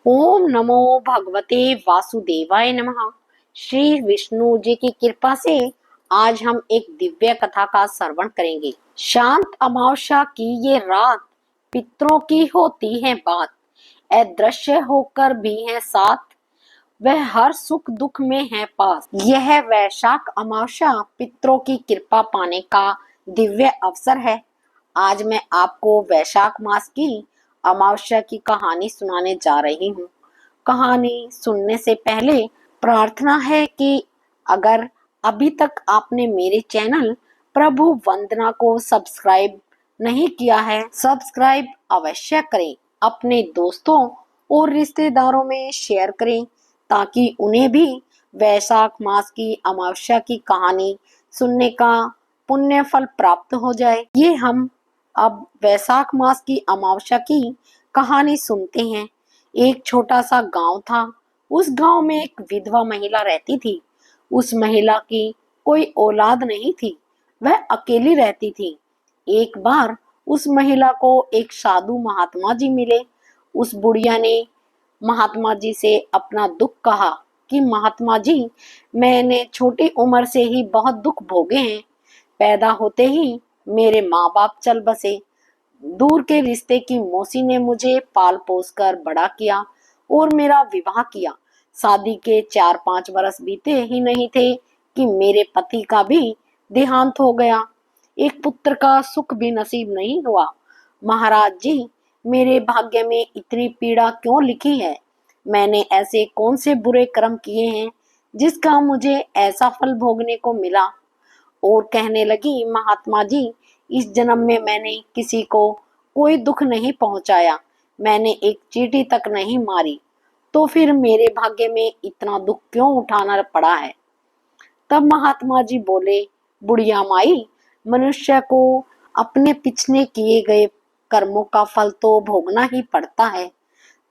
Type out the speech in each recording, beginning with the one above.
ओम नमो भगवते वासुदेवाय नमः। श्री विष्णु जी की कृपा से आज हम एक दिव्य कथा का श्रवण करेंगे। शांत अमावस्या की ये रात पितरों की होती है बात, अदृश्य होकर भी है साथ, वह हर सुख दुख में है पास। यह वैशाख अमावस्या पितरों की कृपा पाने का दिव्य अवसर है। आज मैं आपको वैशाख मास की अमावस्या की कहानी सुनाने जा रही हूँ। कहानी सुनने से पहले प्रार्थना है कि अगर अभी तक आपने मेरे चैनल प्रभु वंदना को सब्सक्राइब नहीं किया है, सब्सक्राइब अवश्य करें। अपने दोस्तों और रिश्तेदारों में शेयर करें ताकि उन्हें भी वैशाख मास की अमावस्या की कहानी सुनने का पुण्य फल प्राप्त हो जाए। ये हम अब वैशाख मास की अमावस्या की कहानी सुनते हैं। एक छोटा सा गांव था। उस गांव में एक विधवा महिला रहती थी। उस महिला की कोई औलाद नहीं थी, वह अकेली रहती थी। एक बार उस महिला को एक साधु महात्मा जी मिले। उस बुढ़िया ने महात्मा जी से अपना दुख कहा कि महात्मा जी, मैंने छोटी उम्र से ही बहुत दुख भोगे हैं। पैदा होते ही मेरे माँ बाप चल बसे। दूर के रिश्ते की मौसी ने मुझे पाल पोस कर बड़ा किया और मेरा विवाह किया। शादी के 4-5 वर्ष बीते ही नहीं थे कि मेरे पति का भी देहांत हो गया। एक पुत्र का सुख भी नसीब नहीं हुआ। महाराज जी, मेरे भाग्य में इतनी पीड़ा क्यों लिखी है? मैंने ऐसे कौन से बुरे कर्म किए हैं जिसका मुझे ऐसा फल भोगने को मिला? और कहने लगी, महात्मा जी, इस जन्म में मैंने किसी को कोई दुख नहीं पहुंचाया, मैंने एक चींटी तक नहीं मारी, तो फिर मेरे भाग्य में इतना दुख क्यों उठाना पड़ा है? तब महात्मा जी बोले, बुढ़िया माई, मनुष्य को अपने पिछले किए गए कर्मों का फल तो भोगना ही पड़ता है।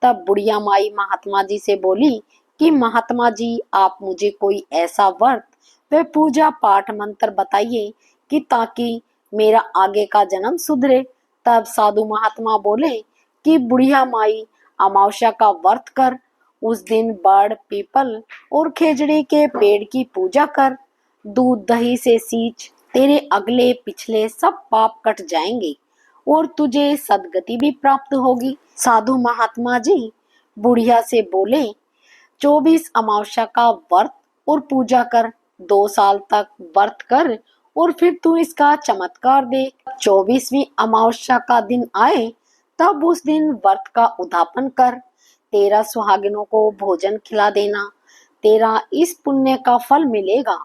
तब बुढ़िया माई महात्मा जी से बोली कि महात्मा जी, आप मुझे कोई ऐसा व्रत व पूजा पाठ मंत्र बताइए कि ताकि मेरा आगे का जन्म सुधरे। तब साधु महात्मा बोले कि बुढ़िया माई, अमावस्या का व्रत कर। उस दिन बड़, पीपल और खेजड़ी के पेड़ की पूजा कर। दूध दही से सींच, तेरे अगले पिछले सब पाप कट जाएंगे और तुझे सदगति भी प्राप्त होगी। साधु महात्मा जी बुढ़िया से बोले, 24 अमावस्या का व्रत और पूजा कर, 2 साल तक व्रत कर और फिर तू इसका चमत्कार देख। 24वीं अमावस्या का दिन आए तब उस दिन व्रत का उद्यापन कर। 13 सुहागिनों को भोजन खिला देना। तेरा इस पुण्य का फल मिलेगा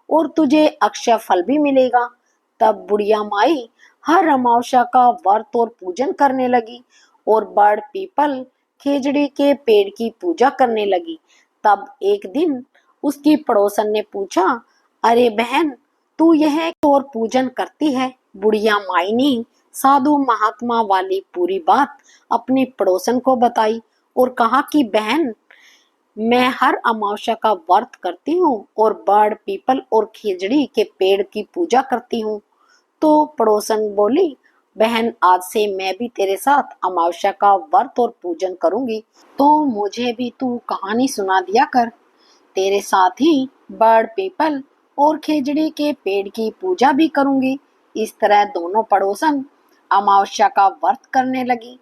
और तुझे अक्षय फल भी मिलेगा। तब बुढ़िया माई हर अमावस्या का व्रत और पूजन करने लगी और बड़, पीपल, खेजड़ी के पेड़ की पूजा करने लगी। तब एक दिन उसकी पड़ोसन ने पूछा, अरे बहन, तू यह और पूजन करती है? बुढ़िया माई ने साधु महात्मा वाली पूरी बात अपनी पड़ोसन को बताई और कहा कि बहन, मैं हर अमावस्या का व्रत करती हूँ और बड़, पीपल और खेजड़ी के पेड़ की पूजा करती हूँ। तो पड़ोसन बोली, बहन, आज से मैं भी तेरे साथ अमावस्या का व्रत और पूजन करूंगी, तो मुझे भी तू कहानी सुना दिया कर। तेरे साथ ही बड़, पीपल और खेजड़ी के पेड़ की पूजा भी करूंगी। इस तरह दोनों पड़ोसन अमावस्या का व्रत करने लगी।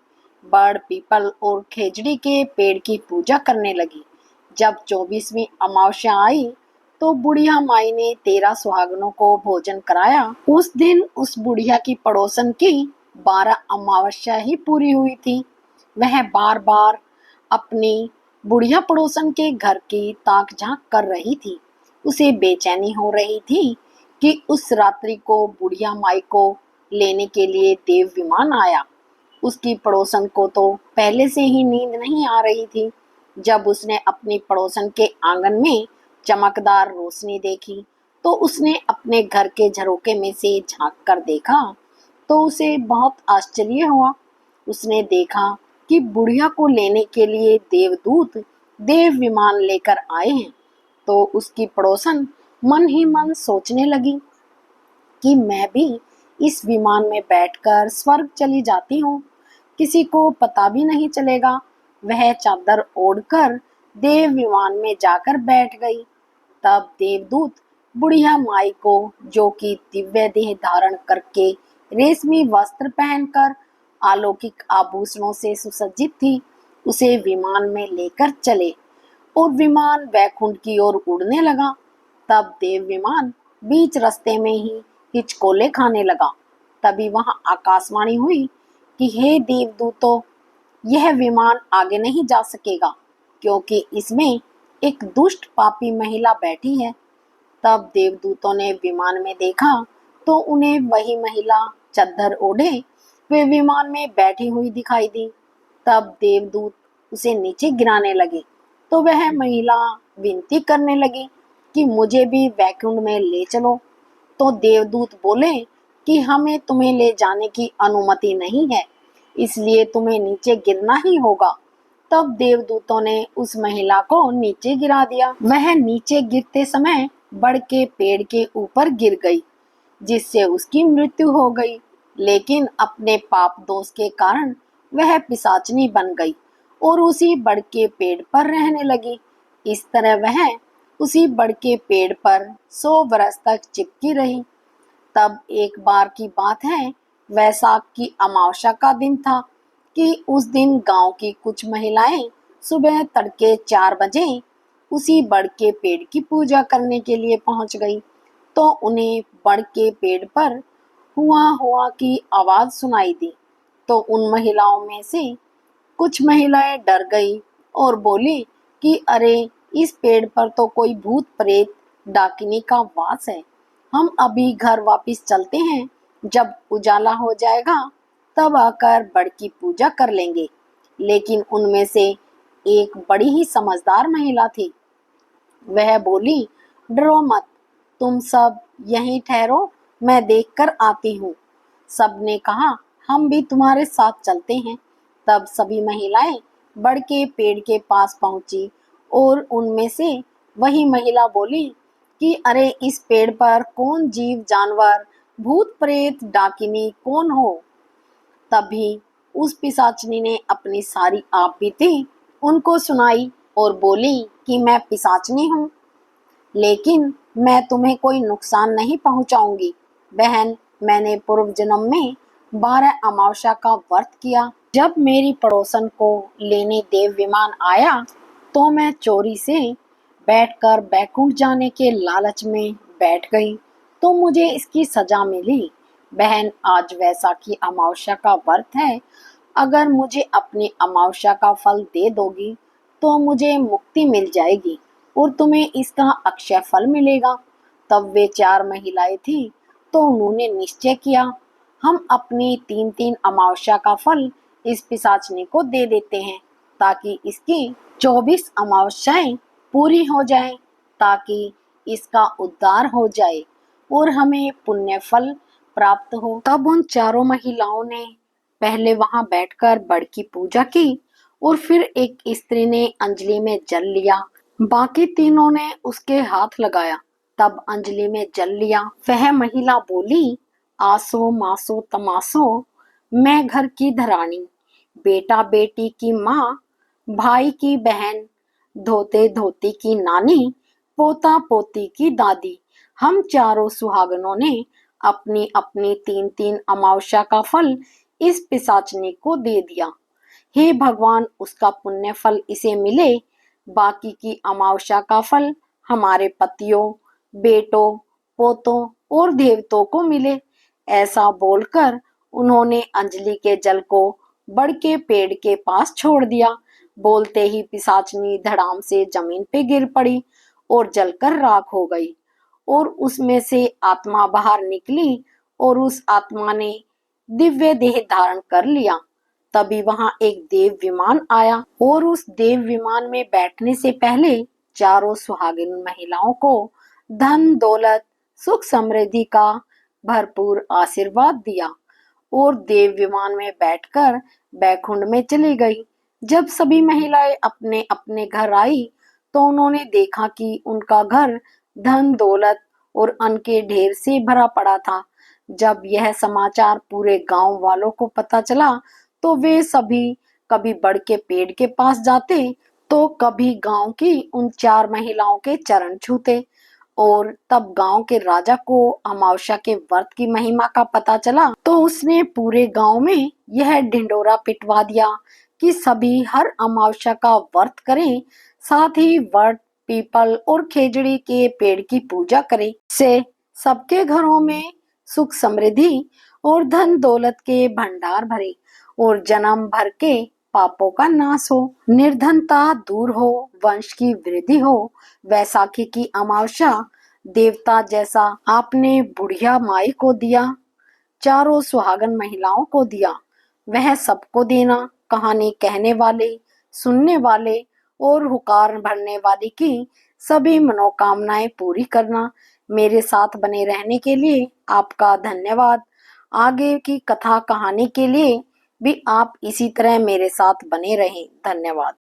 बड़, पीपल और खेजड़ी के पेड़ की पूजा करने लगी। जब 24वीं अमावस्या आई तो बुढ़िया माई ने 13 सुहागनों को भोजन कराया। उस दिन उस बुढ़िया की पड़ोसन की 12 अमावस्या ही पूरी हुई थी। वह बार बार अपनी बुढ़िया पड़ोसन के घर की ताक झांक कर रही थी। उसे बेचैनी हो रही थी कि उस रात्रि को बुढ़िया माई को लेने के लिए देव विमान आया। उसकी पड़ोसन को तो पहले से ही नींद नहीं आ रही थी। जब उसने अपनी पड़ोसन के आंगन में चमकदार रोशनी देखी तो उसने अपने घर के झरोके में से झांक कर देखा तो उसे बहुत आश्चर्य हुआ। उसने देखा कि बुढ़िया को लेने के लिए देवदूत देव विमान लेकर आए हैं। तो उसकी पड़ोसन मन ही मन सोचने लगी कि मैं भी इस विमान में बैठकर स्वर्ग चली जाती हूँ, किसी को पता भी नहीं चलेगा। वह चादर ओढ़कर देव विमान में जाकर बैठ गई। तब देवदूत बुढ़िया माई को, जो कि दिव्य देह धारण करके रेशमी वस्त्र पहनकर अलौकिक आभूषणों से सुसज्जित थी, उसे विमान में लेकर चले और विमान वैकुंठ की ओर उड़ने लगा। तब देव विमान बीच रास्ते में ही हिचकोले खाने लगा। तभी वहां आकाशवाणी हुई कि हे देवदूतों, यह विमान आगे नहीं जा सकेगा, क्योंकि इसमें एक दुष्ट पापी महिला बैठी है। तब देवदूतों ने विमान में देखा तो उन्हें वही महिला चद्दर ओढ़े वे विमान में बैठी हुई दिखाई दी। तब देवदूत उसे नीचे गिराने लगे तो वह महिला विनती करने लगी कि मुझे भी वैकुंठ में ले चलो। तो देवदूत बोले कि हमें तुम्हें ले जाने की अनुमति नहीं है, इसलिए तुम्हें नीचे गिरना ही होगा। तब देवदूतों ने उस महिला को नीचे गिरा दिया। वह नीचे गिरते समय बड़ के पेड़ के ऊपर गिर गई, जिससे उसकी मृत्यु हो गई। लेकिन अपने पाप दोष के कारण वह पिशाचनी बन गई और उसी बड़ के पेड़ पर रहने लगी। इस तरह वह उसी बड़ के पेड़ पर 100 वर्ष तक चिपकी रही। तब एक बार की बात है, वैशाख की अमावस्या का दिन था कि उस दिन गांव की कुछ महिलाएं सुबह तड़के 4 बजे उसी बड़ के पेड़ की पूजा करने के लिए पहुंच गई। तो उन्हें बड़ के पेड़ पर हुआ हुआ की आवाज सुनाई दी। तो उन महिलाओं में से कुछ महिलाएं डर गई और बोली कि अरे, इस पेड़ पर तो कोई भूत प्रेत डाकिनी का वास है, हम अभी घर वापस चलते हैं, जब उजाला हो जाएगा तब आकर बड़ की पूजा कर लेंगे। लेकिन उनमें से एक बड़ी ही समझदार महिला थी। वह बोली, डरो मत, तुम सब यहीं ठहरो, मैं देखकर आती हूँ। सबने कहा, हम भी तुम्हारे साथ चलते हैं। तब सभी महिलाएं बड़ के पेड़ के पास पहुंची और उनमें से वही महिला बोली कि अरे, इस पेड़ पर कौन जीव जानवर भूत प्रेत डाकिनी कौन हो। तभी उस पिशाचनी ने अपनी सारी आप बीती उनको सुनाई और बोली कि मैं पिशाचनी हूँ, लेकिन मैं तुम्हें कोई नुकसान नहीं पहुंचाऊंगी। बहन, मैंने पूर्व जन्म में 12 अमावस्या का व्रत किया। जब मेरी पड़ोसन को लेने देव विमान आया तो मैं चोरी से बैठकर बैकुंठ जाने के लालच में बैठ गई, तो मुझे इसकी सजा मिली। बहन, आज वैशाखी अमावस्या का व्रत है, अगर मुझे अपनी अमावस्या का फल दे दोगी तो मुझे मुक्ति मिल जाएगी और तुम्हें इसका अक्षय फल मिलेगा। तब वे 4 महिलाएं थी तो उन्होंने निश्चय किया, हम अपनी 3-3 अमावस्या का फल इस पिशाचनी को दे देते हैं, ताकि इसकी 24 अमावस्याएं पूरी हो जाएं, ताकि इसका उद्धार हो जाए और हमें पुण्य फल प्राप्त हो। तब उन 4 महिलाओं ने पहले वहां बैठकर बड़ की पूजा की और फिर एक स्त्री ने अंजलि में जल लिया, बाकी तीनों ने उसके हाथ लगाया। तब अंजलि में जल लिया। वह महिला बोली, आसो मासो तमासो, मैं घर की धरानी, बेटा बेटी की माँ, भाई की बहन, धोते धोती की नानी, पोता पोती की दादी, हम चारों सुहागनों ने अपनी अपनी 3-3 अमावस्या का फल इस पिशाचनी को दे दिया। हे भगवान, उसका पुण्य फल इसे मिले, बाकी की अमावस्या का फल हमारे पतियों, बेटों, पोतों और देवतों को मिले। ऐसा बोलकर उन्होंने अंजलि के जल को बड़ के पेड़ के पास छोड़ दिया। बोलते ही पिशाचनी धड़ाम से जमीन पे गिर पड़ी और जलकर राख हो गई और उसमें से आत्मा बाहर निकली और उस आत्मा ने दिव्य देह धारण कर लिया। तभी वहां एक देव विमान आया और उस देव विमान में बैठने से पहले चारों सुहागिन महिलाओं को धन दौलत सुख समृद्धि का भरपूर आशीर्वाद दिया और देव विमान में बैठकर बैकुंठ में चली गई। जब सभी महिलाएं अपने अपने घर आई तो उन्होंने देखा कि उनका घर धन दौलत और अन्न के ढेर से भरा पड़ा था। जब यह समाचार पूरे गांव वालों को पता चला तो वे सभी कभी बड़ के पेड़ के पास जाते तो कभी गांव की उन 4 महिलाओं के चरण छूते। और तब गांव के राजा को अमावस्या के व्रत की महिमा का पता चला तो उसने पूरे गांव में यह ढिंडोरा पिटवा दिया कि सभी हर अमावस्या का व्रत करें, साथ ही वट, पीपल और खेजड़ी के पेड़ की पूजा करें। इससे सबके घरों में सुख समृद्धि और धन दौलत के भंडार भरे और जन्म भर के पापों का नाश हो, निर्धनता दूर हो, वंश की वृद्धि हो। वैसाखी की अमावस्या देवता जैसा आपने बुढ़िया माई को दिया, चारों सुहागन महिलाओं को दिया, वह सबको देना। कहानी कहने वाले, सुनने वाले और हुकार भरने वाले की सभी मनोकामनाएं पूरी करना। मेरे साथ बने रहने के लिए आपका धन्यवाद। आगे की कथा कहानी के लिए भी आप इसी तरह मेरे साथ बने रहें। धन्यवाद।